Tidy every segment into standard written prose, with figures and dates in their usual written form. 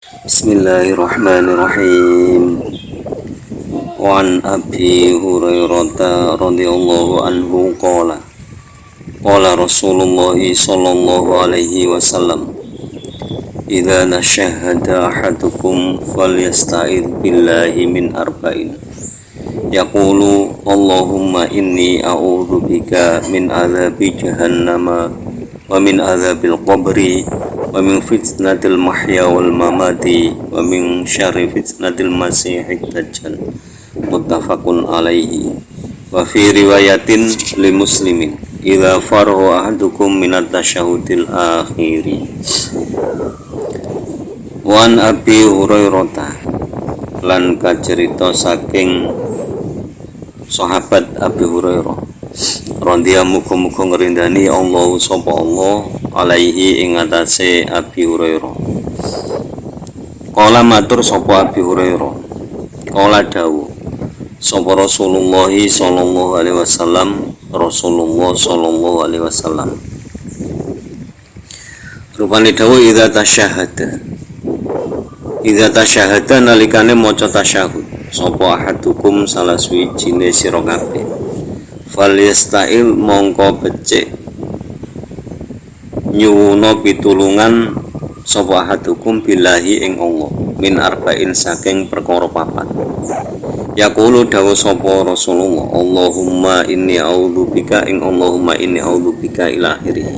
Bismillahirrahmanirrahim. Wa an Abi Hurairah radhiyallahu anhu qala Rasulullah sallallahu alaihi wasallam, idza nashahada ahadukum falyasta'id billahi min arba'in, yaqulu Allahumma inni a'udzu bika min adzabi jahannama wa min adzabil qabri wa min fitnatil mahya wal mamati wa min syarri fitnatil masiihid dajjal. Muttafaqun alaihi. Wa fi riwayatin li muslimin, idza faraha ahadukum minat tasyahudil akhiri. Wan Abi Hurairah, lan kacerita saking sahabat Abi Hurairah radhiyallahu muga-muga ngrindani Allah sapa Allah alaihi ing atase Abi Hurairah. Kala matur sapa Abi Hurairah, kala dawuh sapa Rasulullah sallallahu alaihi wasallam, Rasulullah sallallahu alaihi wasallam rupane dawuh, idza tasyahada nalikane maca tasyahud sapa ahadukum salah suwijine sira kabeh, falyasta'il mongko becik nyuwuna pitulungan sapa ahadukum billahi ing Allah min arba'in saking perkara papat. Yaqulu dawu sapa Rasulullah, Allahumma inni a'udzubika ing Allahumma inni a'udzubika ila akhirih.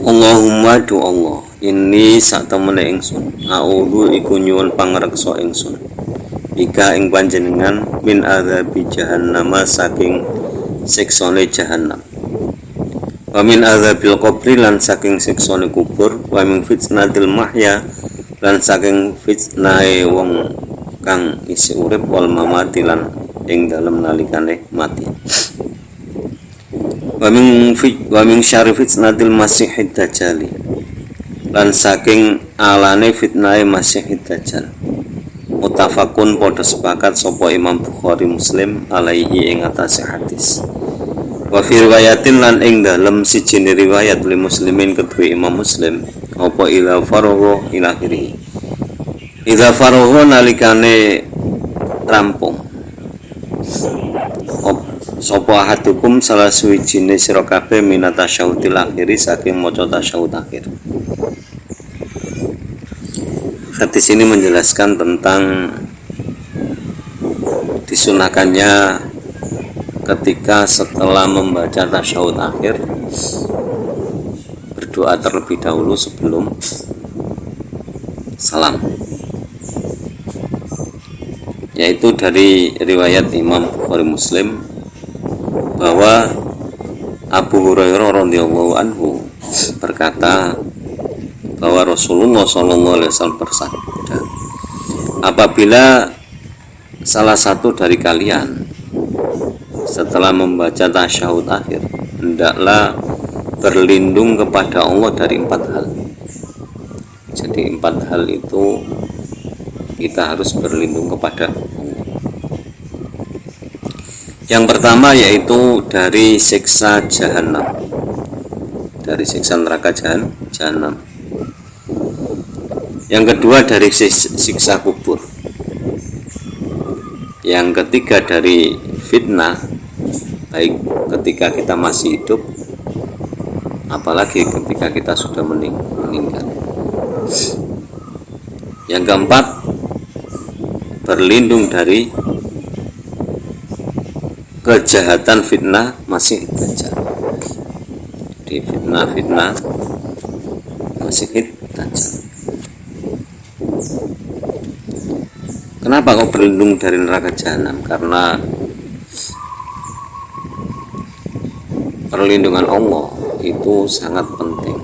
Allahumma du Allah, inni sak temene ingsun a'udzu iku nyuwun pangreksa ingsun bika ing panjenengan min adzabi jahannama saking siksane jahannam, wa min adzabil qabri lan saking siksane kubur, wa min fitnatil mahya lan saking fitnahe wong kang isi urip, wal mamati lan ing dalem nalikane mati, wa min syarri fitnatil masiihid dajjal lan saking alane fitnahe masiihid dajjal. Muttafaqun padha sepakat sapa Imam Bukhari Muslim alaihi ing atase hadis. Wa fi riwayatin lan ing dalem siji riwayat li muslimin kedue Imam Muslim apa ila faragha ila akhirih. Idza faragha nalikane rampung sapa ahadukum salah suwijine sira kabeh minat tasyahudil akhiri saking maca tasyahud akhir. Hadis ini menjelaskan tentang disunahkannya ketika setelah membaca tasyahud akhir berdoa terlebih dahulu sebelum salam, yaitu dari riwayat Imam Bukhari Muslim bahwa Abu Hurairah radhiyallahu anhu berkata bahwa Rasulullah sallallahu alaihi wasallam bersabda, apabila salah satu dari kalian setelah membaca tasyahud akhir hendaklah berlindung kepada Allah dari 4 hal. Jadi 4 hal itu kita harus berlindung kepada Allah. Yang pertama yaitu dari siksa jahanam, dari siksa neraka jahanam. Yang kedua dari siksa kubur. Yang ketiga dari fitnah, baik ketika kita masih hidup apalagi ketika kita sudah meninggal. Yang keempat, berlindung dari kejahatan fitnah masih dajjal. Di fitnah masih dajjal. Kenapa kau berlindung dari neraka jahanam? Karena perlindungan Allah itu sangat penting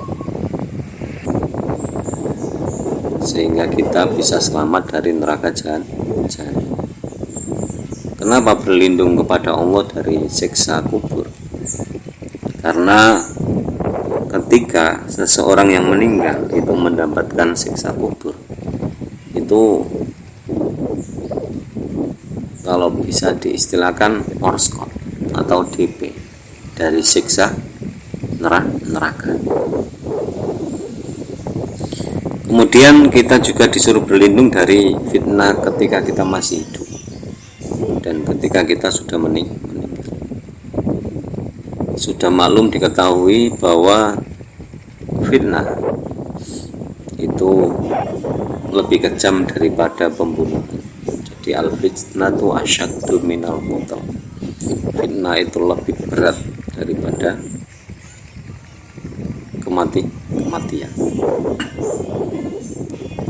sehingga kita bisa selamat dari neraka jahanam. Kenapa berlindung kepada Allah dari siksa kubur? Karena ketika seseorang yang meninggal itu mendapatkan siksa kubur, itu kalau bisa diistilahkan orskot atau DP dari siksa neraka. Kemudian kita juga disuruh berlindung dari fitnah ketika kita masih hidup dan ketika kita sudah meninggal. Sudah maklum diketahui bahwa fitnah itu lebih kejam daripada pembunuhan. Jadi al-fitnatu asyaddu minal qatl. Fitnah itu lebih berat daripada kematian.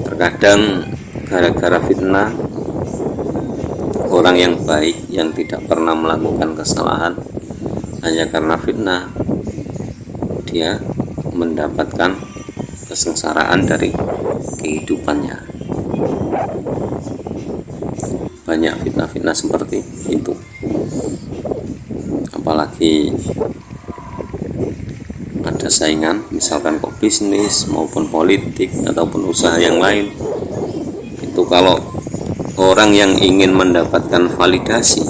Terkadang gara-gara fitnah, orang yang baik yang tidak pernah melakukan kesalahan, hanya karena fitnah dia mendapatkan kesengsaraan dari kehidupannya. Banyak fitnah-fitnah seperti itu, apalagi ada saingan, misalkan kok bisnis maupun politik ataupun usaha yang lain. Itu kalau orang yang ingin mendapatkan validasi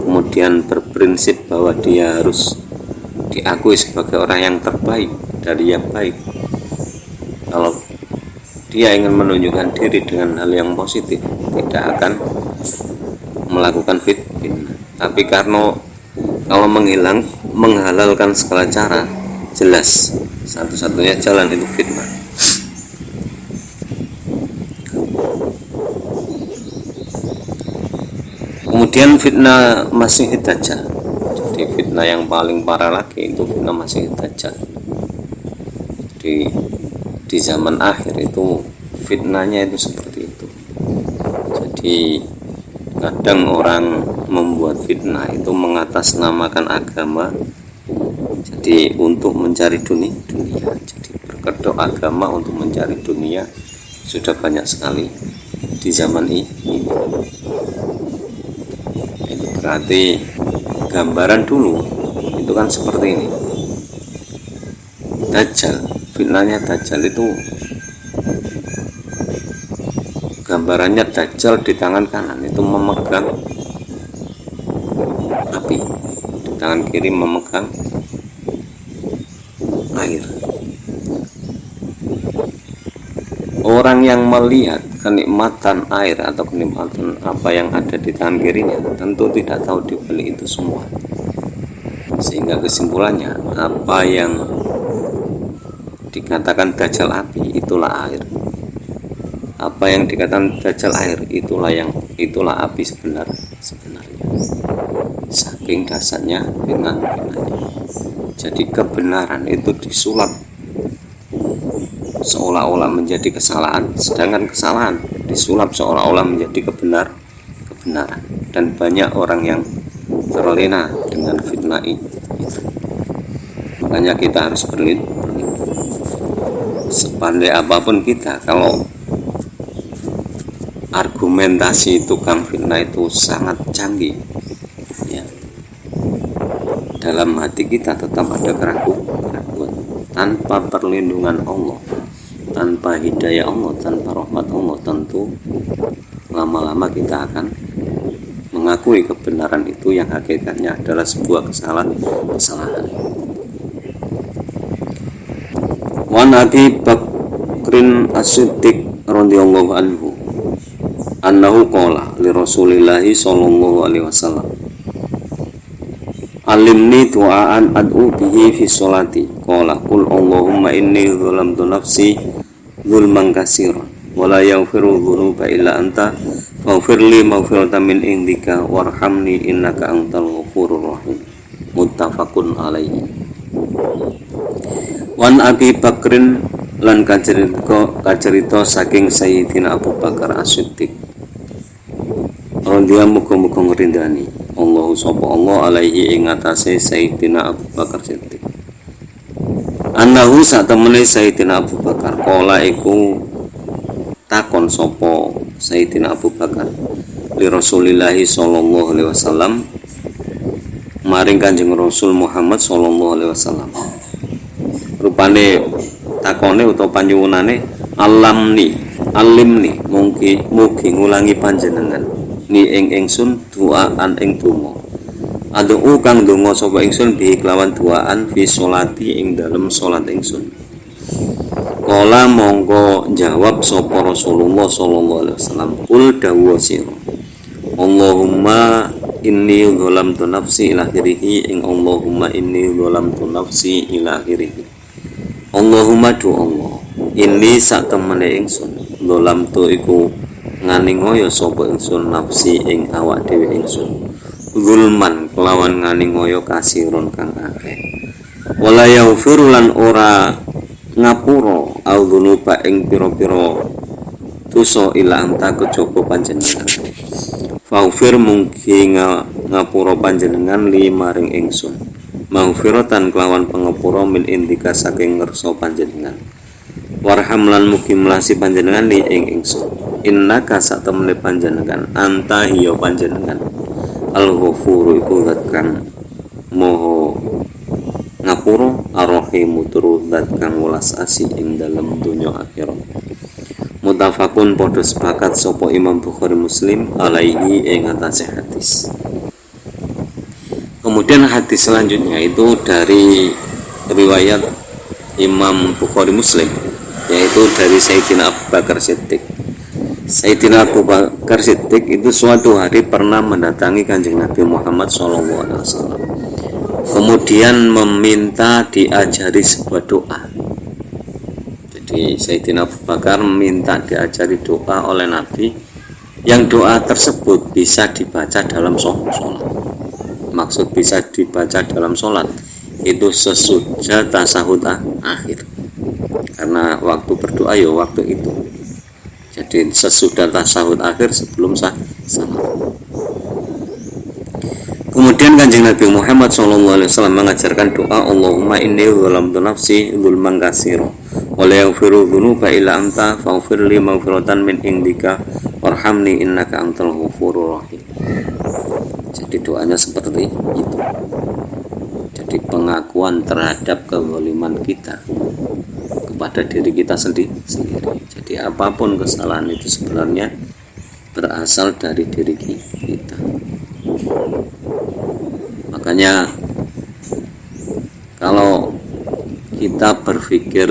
kemudian berprinsip bahwa dia harus diakui sebagai orang yang terbaik dari yang baik, kalau dia ingin menunjukkan diri dengan hal yang positif, tidak akan melakukan fitnah. Tapi karena kalau menghalalkan segala cara, jelas satu-satunya jalan itu fitnah. Kemudian fitnah Masih Dajjal. Jadi fitnah yang paling parah lagi itu fitnah Masih Dajjal. Di zaman akhir itu fitnahnya itu seperti itu. Jadi kadang orang membuat fitnah itu mengatasnamakan agama, jadi untuk mencari dunia. Jadi berkedok agama untuk mencari dunia sudah banyak sekali di zaman ini. Itu berarti gambaran dulu itu kan seperti ini. Dajjal, fitnahnya Dajjal itu gambarannya Dajjal di tangan kanan itu memegang api, di tangan kiri memegang air. Orang yang melihat kenikmatan air atau kenikmatan apa yang ada di tangan kirinya tentu tidak tahu di balik itu semua, sehingga kesimpulannya apa yang dikatakan Dajjal api itulah air, apa yang dikatakan Dajjal air itulah api sebenarnya. Saking dasarnya fitnahnya. Jadi kebenaran itu disulap seolah-olah menjadi kesalahan, sedangkan kesalahan disulap seolah-olah menjadi kebenaran. Dan banyak orang yang terlena dengan fitnah itu. Makanya kita harus berlindung. Sepandai apapun kita, kalau argumentasi tukang fitnah itu sangat canggih, ya, dalam hati kita tetap ada keraguan. Tanpa perlindungan Allah, tanpa hidayah Allah, tanpa rahmat Allah, tentu lama-lama kita akan mengakui kebenaran itu yang hakikatnya adalah sebuah kesalahan. Wan Abi Bakrin As-Siddiq radhiyallahu anhu annahu qala li Rasulillah sallallahu alaihi wasallam, alimni du'aan ad'u bihi fi sholati. Qala qul Allahumma inni zalamtu nafsi zulman katsiran wa la yaghfiru dzunuba illa anta faghfirli maghfiratan min indika warhamni innaka antal ghafurur rahim. Muttafaqun alaihi. Wan Abi Bakrin lan kacerita saking Sayyidina Abu Bakar As-Siddiq radhiyallahu muga-muga ngrindani Allah sapa Allah alaihi ing atase Sayyidina Abu Bakar Siddiq. Annahu satemene Sayyidina Abu Bakar kala iku takon sapa Sayyidina Abu Bakar li Rasulillah sallallahu alaihi wasallam maring Kanjeng Rasul Muhammad sallallahu alaihi wasallam. Rupane takone utawa panyuwunane alimni mugi ngulangi panjenengan ni ing ingsun duaan ing donga. Aduu kang donga sapa ingsun bi kelawan duaan fi sholati ing dalem salat ingsun. Kala mongko jawab sapa Rasulullah sallallahu alaihi wasallam, kul dawu sira, Allahumma inni dzalamtu nafsi ila akhirih, ing Allahumma inni dzalamtu nafsi ila akhirih. Allahumma du Allah, inni sak temene ingsun, dzalamtu iku nganingoyo sapa ingsun nafsi ing awak dhewe ingsun, zulman kelawan nganingoyo kasiron kang akeh. Wala yaghfiru lan ora ngapura au dzunuba ing pira-pira dosa ila anta kejaba panjenengan. Faghfir mungki ngapura panjenengan li maring ingsun, maghfiratan kelawan pangapura min indika saking ngersa panjenengan. Warham lan mugi melasi panjenengan li ing ingsun, innaka sak temene panjenengan anta hiya panjenengan al-ghafuru iku zat kang moho ngapura, ar-rahimu turu zat kang welas asih ing dalem donya akhirat. Mutafakun podo sepakat sopo Imam Bukhari Muslim alaihi ing atase hadis. Kemudian hadis selanjutnya itu dari riwayat Imam Bukhari Muslim, yaitu dari Sayyidina Abu Bakar Siddiq. Sayyidina Abu Bakar Siddiq itu suatu hari pernah mendatangi Kanjeng Nabi Muhammad SAW, kemudian meminta diajari sebuah doa. Jadi Sayyidina Abu Bakar meminta diajari doa oleh Nabi, yang doa tersebut bisa dibaca dalam sholat. Maksud bisa dibaca dalam sholat itu sesudah tasahud akhir, karena waktu berdoa ya waktu itu. Jadi sesudah tasahud akhir sebelum salat. Kemudian Kanjeng Nabi Muhammad SAW mengajarkan doa, Allahumma inni dzalamtu nafsi dzulman katsira wa la yaghfiru dzunuba illa anta faghfir li maghfiratan min indika warhamni innaka antal ghafurur rahim. Jadi doanya seperti itu. Jadi pengakuan terhadap kezaliman kita kepada diri kita sendiri. Jadi apapun kesalahan itu sebenarnya berasal dari diri kita. Makanya kalau kita berpikir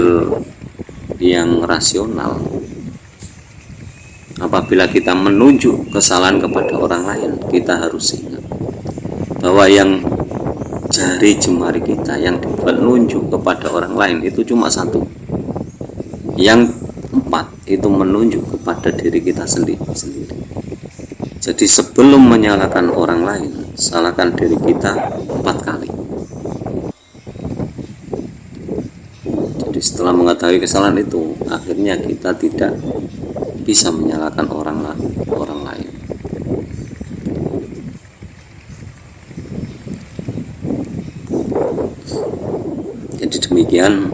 yang rasional, apabila kita menunjuk kesalahan kepada orang lain, kita harus ingat bahwa yang jari jemari kita yang menunjuk kepada orang lain itu cuma satu, yang empat itu menunjuk kepada diri kita sendiri. Jadi sebelum menyalahkan orang lain, salahkan diri kita 4 kali. Jadi setelah mengetahui kesalahan itu, akhirnya kita tidak bisa menyalahkan orang lain. Jadi demikian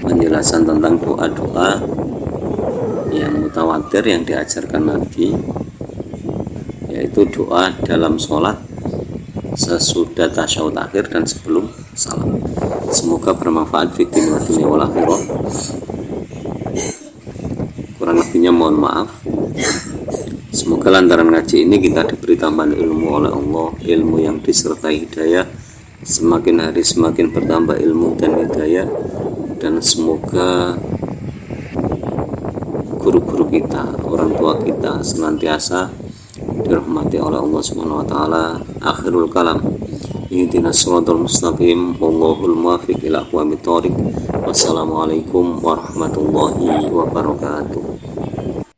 penjelasan tentang doa-doa yang mutawatir yang diajarkan Nabi, yaitu doa dalam sholat sesudah tasyahud akhir dan sebelum salam. Semoga bermanfaat fi dunya wal akhirah. Kurang lebihnya mohon maaf. Semoga lantaran ngaji ini kita diberi tambahan ilmu oleh Allah, ilmu yang disertai hidayah. Semakin hari semakin bertambah ilmu dan hidayah, dan semoga guru-guru kita, orang tua kita senantiasa dirahmati oleh Allah Subhanahu wa taala. Akhirul kalam, ihdinas shiratal mustaqim, wallahul muwaffiq ila aqwamit thoriq. Wassalamualaikum warahmatullahi wabarakatuh.